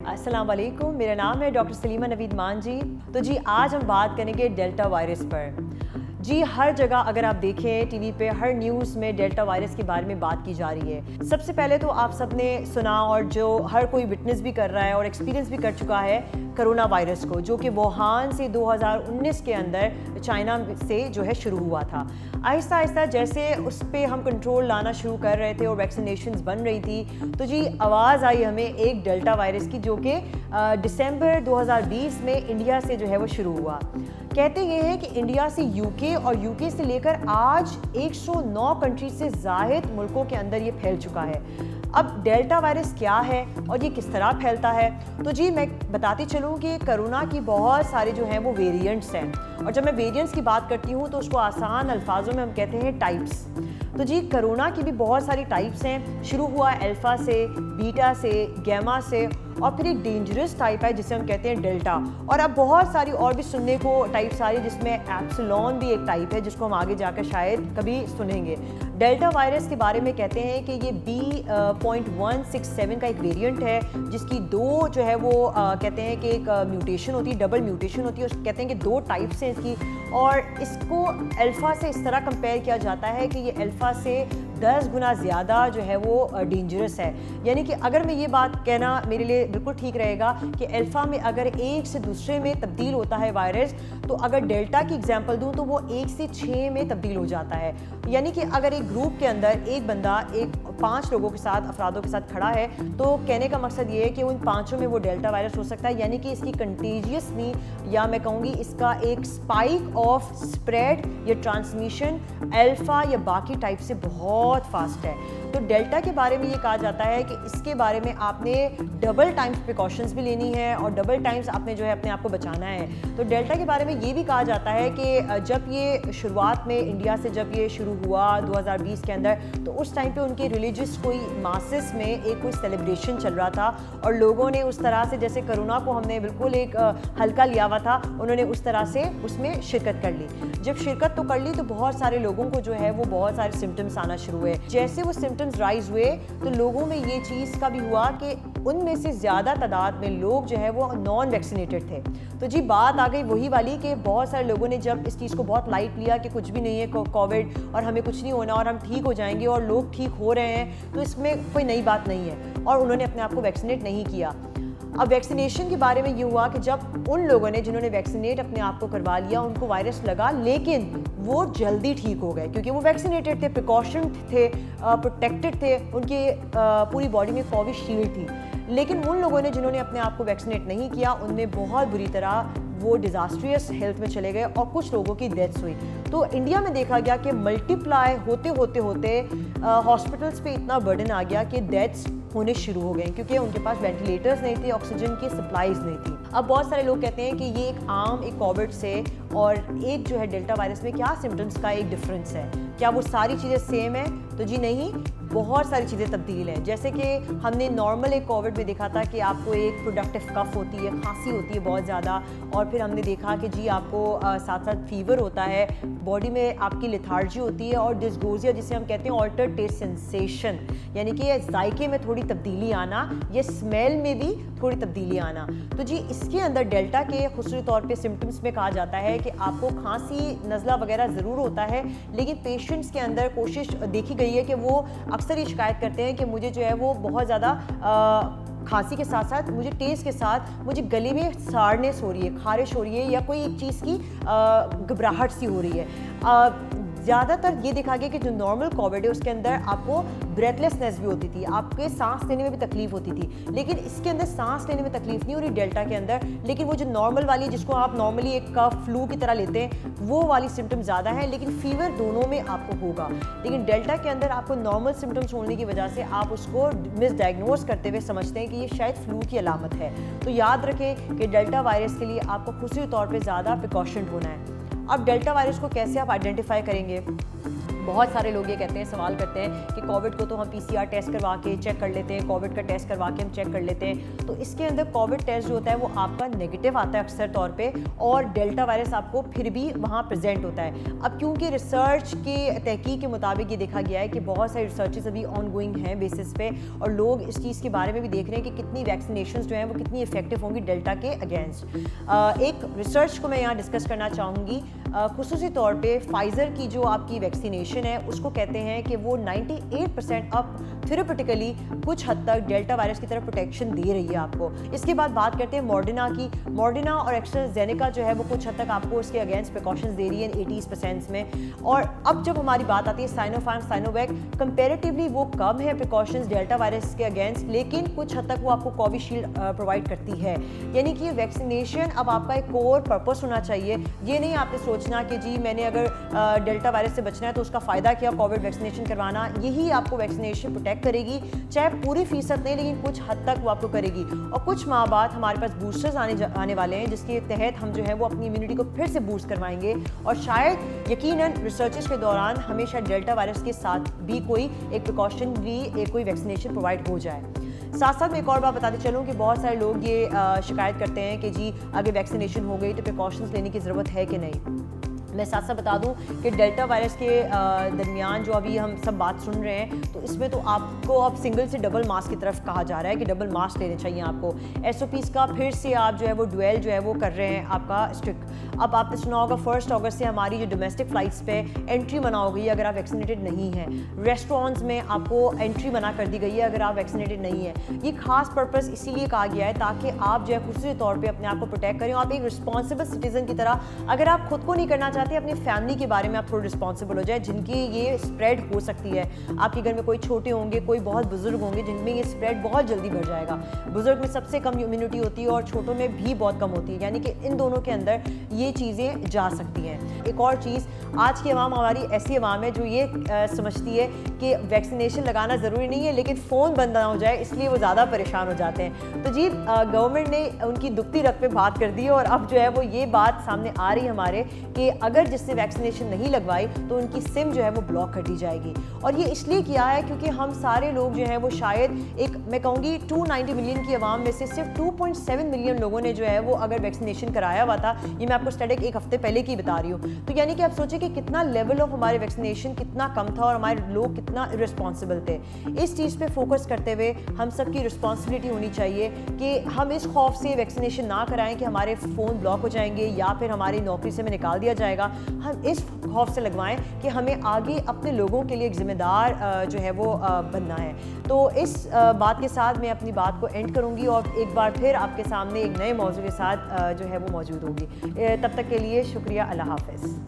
अस्सलाम वालेकुम, मेरा नाम है डॉक्टर सलीमा नवीद मान जी। तो जी आज हम बात करेंगे डेल्टा वायरस पर। जी हर जगह अगर आप देखें टीवी पे हर न्यूज़ में डेल्टा वायरस के बारे में बात की जा रही है। सबसे पहले तो आप सब ने सुना और जो हर कोई विटनेस भी कर रहा है और एक्सपीरियंस भी कर चुका है कोरोना वायरस को, जो कि वुहान से 2019 के अंदर चाइना से जो है शुरू हुआ था। आहिस्ता आहिस्ता जैसे उस पर हम कंट्रोल लाना शुरू कर रहे थे और वैक्सीनेशंस बन रही थी, तो जी आवाज़ आई हमें एक डेल्टा वायरस की, जो कि दिसंबर 2020 में इंडिया से जो है वो शुरू हुआ। कहते ये हैं कि इंडिया से यूके और यूके से लेकर आज 109 कंट्री से ज़ायद मुल्कों के अंदर ये फैल चुका है। अब डेल्टा वायरस क्या है और ये किस तरह फैलता है, तो जी मैं बताती चलूँ कि कोरोना की बहुत सारे जो हैं वो वेरिएंट्स हैं, और जब मैं वेरिएंट्स की बात करती हूँ तो उसको आसान अल्फाजों में हम कहते हैं टाइप्स। तो जी कोरोना की भी बहुत सारी टाइप्स हैं। शुरू हुआ अल्फ़ा से, बीटा से, गैमा से, और फिर एक डेंजरस टाइप है जिसे हम कहते हैं डेल्टा, और अब बहुत सारी और भी सुनने को टाइप्स आ रही है, जिसमें एप्सिलॉन भी एक टाइप है जिसको हम आगे जाकर शायद कभी सुनेंगे। डेल्टा वायरस के बारे में कहते हैं कि ये B.167 का एक वेरिएंट है, जिसकी दो जो है वो कहते हैं कि एक म्यूटेशन होती है, डबल म्यूटेशन होती है, और कहते हैं कि दो टाइप्स हैं इसकी, और इसको अल्फ़ा से इस तरह कंपेयर किया जाता है कि ये अल्फ़ा से 10 गुना ज़्यादा जो है वो डेंजरस है। यानी कि अगर मैं ये बात कहना मेरे लिए बिल्कुल ठीक रहेगा कि अल्फ़ा में अगर एक से दूसरे में तब्दील होता है वायरस, तो अगर डेल्टा की एग्जांपल दूं तो वो 1 से 6 में तब्दील हो जाता है। यानी कि अगर एक ग्रुप के अंदर एक बंदा 5 लोगों के साथ, अफरादों के साथ खड़ा है, तो कहने का मकसद ये है कि उन 5 में वो डेल्टा वायरस हो सकता है। यानी कि इसकी कंटेजियसली, या मैं कहूँगी इसका एक स्पाइक ऑफ स्प्रेड या ट्रांसमिशन अल्फ़ा या बाकी टाइप से बहुत फास्ट है। तो डेल्टा के बारे में ये कहा जाता है कि इसके बारे में आपने डबल टाइम्स प्रिकॉशंस भी लेनी है और डबल टाइम्स आपने जो है अपने आप को बचाना है। तो डेल्टा के बारे में ये भी कहा जाता है कि जब ये शुरुआत में इंडिया से जब ये शुरू हुआ 2020 के अंदर, तो उस टाइम पे उनके रिलीजियस कोई मासेस में एक कोई सेलिब्रेशन चल रहा था, और लोगों ने उस तरह से, जैसे कोरोना को हमने बिल्कुल एक हल्का लिया हुआ था, उन्होंने उस तरह से उसमें शिरकत कर ली। जब शिरकत तो कर ली तो बहुत सारे लोगों को जो है वो बहुत सारे सिम्टम्स आना शुरू हुए। जैसे वो सिम्टम्स राइज हुए तो लोगों में ये चीज़ का भी हुआ कि उनमें से ज़्यादा तादाद में लोग जो है वो नॉन वैक्सीनेटेड थे। तो जी बात आ गई वही वाली कि बहुत सारे लोगों ने जब इस चीज़ को बहुत लाइट लिया कि कुछ भी नहीं है कोविड और हमें कुछ नहीं होना और हम ठीक हो जाएंगे, और लोग ठीक हो रहे हैं, तो इसमें कोई नई बात नहीं है, और उन्होंने अपने आप को वैक्सीनेट नहीं किया। अब वैक्सीनेशन के बारे में ये हुआ कि जब उन लोगों ने जिन्होंने वैक्सीनेट अपने आप को करवा लिया, उनको वायरस लगा, लेकिन वो जल्दी ठीक हो गए क्योंकि वो वैक्सीनेटेड थे, प्रिकॉशन थे, प्रोटेक्टेड थे, उनकी पूरी बॉडी में कोविशील्ड थी। लेकिन उन लोगों ने जिन्होंने अपने आप को वैक्सीनेट नहीं किया, उनमें बहुत बुरी तरह वो डिज़ास्ट्रियस हेल्थ में चले गए और कुछ लोगों की डेथ्स हुई। तो इंडिया में देखा गया कि मल्टीप्लाई होते होते होते हॉस्पिटल्स पे इतना बर्डन आ गया कि डेथ्स होने शुरू हो गए, क्योंकि उनके पास वेंटिलेटर्स नहीं थे, ऑक्सीजन की सप्लाईज नहीं थी। अब बहुत सारे लोग कहते हैं कि ये एक आम एक कोविड से और एक जो है डेल्टा वायरस में क्या सिम्टम्स का एक डिफरेंस है, क्या वो सारी चीज़ें सेम है? तो जी नहीं, बहुत सारी चीज़ें तब्दील हैं। जैसे कि हमने नॉर्मल एक कोविड में देखा था कि आपको एक प्रोडक्टिव कफ होती है, खांसी होती है बहुत ज़्यादा, और फिर हमने देखा कि जी आपको साथ साथ फीवर होता है, बॉडी में आपकी लेथार्जी होती है, और डिस्गोजिया जिसे हम कहते हैं ऑल्टर्ड टेस्ट सेंसेशन, यानी कि जायके में थोड़ी तब्दीली आना, ये स्मेल में भी थोड़ी तब्दीली आना। तो जी इसके अंदर डेल्टा के खुसूसी तौर पे सिम्टम्स में कहा जाता है कि आपको खांसी, नज़ला वगैरह ज़रूर होता है, लेकिन पेशेंट्स के अंदर कोशिश देखी गई है कि वो अक्सर ये शिकायत करते हैं कि मुझे जो है वो बहुत ज़्यादा खांसी के साथ साथ मुझे टेस्ट के साथ मुझे गले में साड़नेस हो रही है, खारिश हो रही है, या कोई एक चीज़ की घबराहट सी हो रही है। ज़्यादातर ये देखा गया कि जो नॉर्मल कोविड है उसके अंदर आपको ब्रेथलेसनेस भी होती थी, आपके सांस लेने में भी तकलीफ होती थी, लेकिन इसके अंदर सांस लेने में तकलीफ नहीं हो रही डेल्टा के अंदर। लेकिन वो जो नॉर्मल वाली, जिसको आप नॉर्मली एक कफ फ्लू की तरह लेते हैं, वो वाली सिम्टम्स ज़्यादा है, लेकिन फीवर दोनों में आपको होगा। लेकिन डेल्टा के अंदर आपको नॉर्मल सिम्टम्स होने की वजह से आप उसको मिसडायग्नोज करते हुए समझते हैं कि ये शायद फ्लू की अलामत है। तो याद रखें कि डेल्टा वायरस के लिए आपको खुसूसी तौर पर ज़्यादा प्रिकॉशन होना है। अब डेल्टा वायरस को कैसे आप आइडेंटिफाई करेंगे? बहुत सारे लोग ये कहते हैं, सवाल करते हैं कि कोविड को तो हम पीसीआर टेस्ट करवा के चेक कर लेते हैं, कोविड का टेस्ट करवा के हम चेक कर लेते हैं, तो इसके अंदर कोविड टेस्ट जो होता है वो आपका नेगेटिव आता है अक्सर तौर पे, और डेल्टा वायरस आपको फिर भी वहाँ प्रेजेंट होता है। अब क्योंकि रिसर्च की तहकीक के मुताबिक ये देखा गया है कि बहुत सारे रिसर्चेस अभी ऑन गोइंग हैं बेसिस पे, और लोग इस चीज़ के बारे में भी देख रहे हैं कि कितनी वैक्सीनेशन जो हैं वो कितनी इफेक्टिव होंगी डेल्टा के अगेंस्ट। एक रिसर्च को मैं यहाँ डिस्कस करना चाहूँगी, खुसूसी तौर पे फाइज़र की जो आपकी वैक्सीनेशन है उसको कहते हैं कि वो 98% अब थेरेपेटिकली कुछ हद तक डेल्टा वायरस की तरफ प्रोटेक्शन दे रही है आपको। इसके बाद बात करते हैं मॉडर्ना की। मॉडर्ना और एस्ट्राजेनेका जो है वो कुछ हद तक आपको उसके अगेंस्ट प्रिकॉशंस दे रही है 80% में। और अब जब हमारी बात आती है साइनोफार्म साइनोवैक, कंपेरेटिवली वो कम है प्रिकॉशंस डेल्टा वायरस के अगेंस्ट, लेकिन कुछ हद तक वो आपको कोविशील्ड प्रोवाइड करती है। यानी कि वैक्सीनेशन अब आपका एक कोर पर्पस होना चाहिए। ये नहीं आपने सोचना कि जी मैंने अगर डेल्टा वायरस से बचना है तो उसका फ़ायदा क्या कोविड वैक्सीनेशन करवाना। यही आपको वैक्सीनेशन प्रोटेक्ट करेगी, चाहे पूरी फीसद नहीं लेकिन कुछ हद तक वो आपको करेगी। और कुछ माह बाद हमारे पास बूस्टर्स आने वाले हैं जिसके तहत हम जो है वो अपनी इम्यूनिटी को फिर से बूस्ट करवाएंगे, और शायद यकीनन रिसर्चेस के दौरान हमेशा डेल्टा वायरस के साथ भी कोई एक प्रिकॉशन भी कोई वैक्सीनेशन प्रोवाइड हो जाए। साथ साथ मैं एक और बात बताते चलूँ कि बहुत सारे लोग ये शिकायत करते हैं कि जी अगर वैक्सीनेशन हो गई तो प्रिकॉशंस लेने की ज़रूरत है कि नहीं। मैं साथ साथ बता दूं कि डेल्टा वायरस के दरमियान जो अभी हम सब बात सुन रहे हैं, तो इसमें तो आपको अब सिंगल से डबल मास्क की तरफ कहा जा रहा है कि डबल मास्क लेने चाहिए आपको। एसओपीज़ का फिर से आप जो है वो डुएल जो है वो कर रहे हैं आपका स्ट्रिक्ट। अब आपने सुना होगा 1 अगस्त से हमारी जो डोमेस्टिक फ़्लाइट्स पे एंट्री मना हो गई है अगर आप वैक्सीनेटेड नहीं हैं। रेस्टोरेंट्स में आपको एंट्री मना कर दी गई है अगर आप वैक्सीनेटेड नहीं हैं। ये खास पर्पस इसीलिए कहा गया है ताकि आप जो है खुसूसी तौर पर अपने आप को प्रोटेक्ट करें। आप एक रिस्पॉन्सिबल सिटीज़न की तरह, अगर आप खुद को नहीं करना चाहते अपनी फैमिली के बारे में आप थोड़ा रिस्पॉन्सिबल हो जाए, जिनकी ये स्प्रेड हो सकती है। आपके घर में कोई छोटे होंगे, कोई बहुत बुजुर्ग होंगे जिनमें ये स्प्रेड बहुत जल्दी बढ़ जाएगा। बुजुर्ग में सबसे कम इम्यूनिटी होती है और छोटों में भी बहुत कम होती है, यानी कि इन दोनों के अंदर ये चीज़ें जा सकती हैं। एक और चीज़, आज की अवाम हमारी ऐसी अवाम है जो ये समझती है कि वैक्सीनेशन लगाना ज़रूरी नहीं है लेकिन फ़ोन बंद ना हो जाए इसलिए वो ज़्यादा परेशान हो जाते हैं। तो जी गवर्नमेंट ने उनकी दुखती रग पे बात कर दी है, और अब जो है वो ये बात सामने आ रही है हमारे कि अगर जिसने वैक्सीनेशन नहीं लगवाई तो उनकी सिम जो है वो ब्लॉक कर दी जाएगी। और ये इसलिए किया है क्योंकि हम सारे लोग जो हैं वो शायद एक मैं कहूँगी 290 मिलियन की आवाम में से सिर्फ 2.7 मिलियन लोगों ने जो है वो अगर वैक्सीनेशन कराया हुआ था। ये मैं आपको स्टैटिक एक हफ्ते पहले की बता रही हूँ। तो यानी कि आप सोचें कि कितना लेवल ऑफ हमारे वैक्सीनेशन कितना कम था और हमारे लोग कितना इररिस्पॉन्सिबल थे। इस चीज़ पे फोकस करते हुए हम सब की रिस्पॉन्सिबिलिटी होनी चाहिए कि हम इस खौफ से वैक्सीनेशन ना कराएं कि हमारे फ़ोन ब्लॉक हो जाएंगे या फिर हमारी नौकरी से हमें निकाल दिया जाएगा। हम इस खौफ से लगवाएं कि हमें आगे अपने लोगों के लिए एक जिम्मेदार जो है वो बनना है। तो इस बात के साथ मैं अपनी बात को एंड करूंगी और एक बार फिर आपके सामने एक नए मौजू के साथ जो है वो मौजूद होगी। तब तक के लिए शुक्रिया, अल्लाह हाफ़िज़।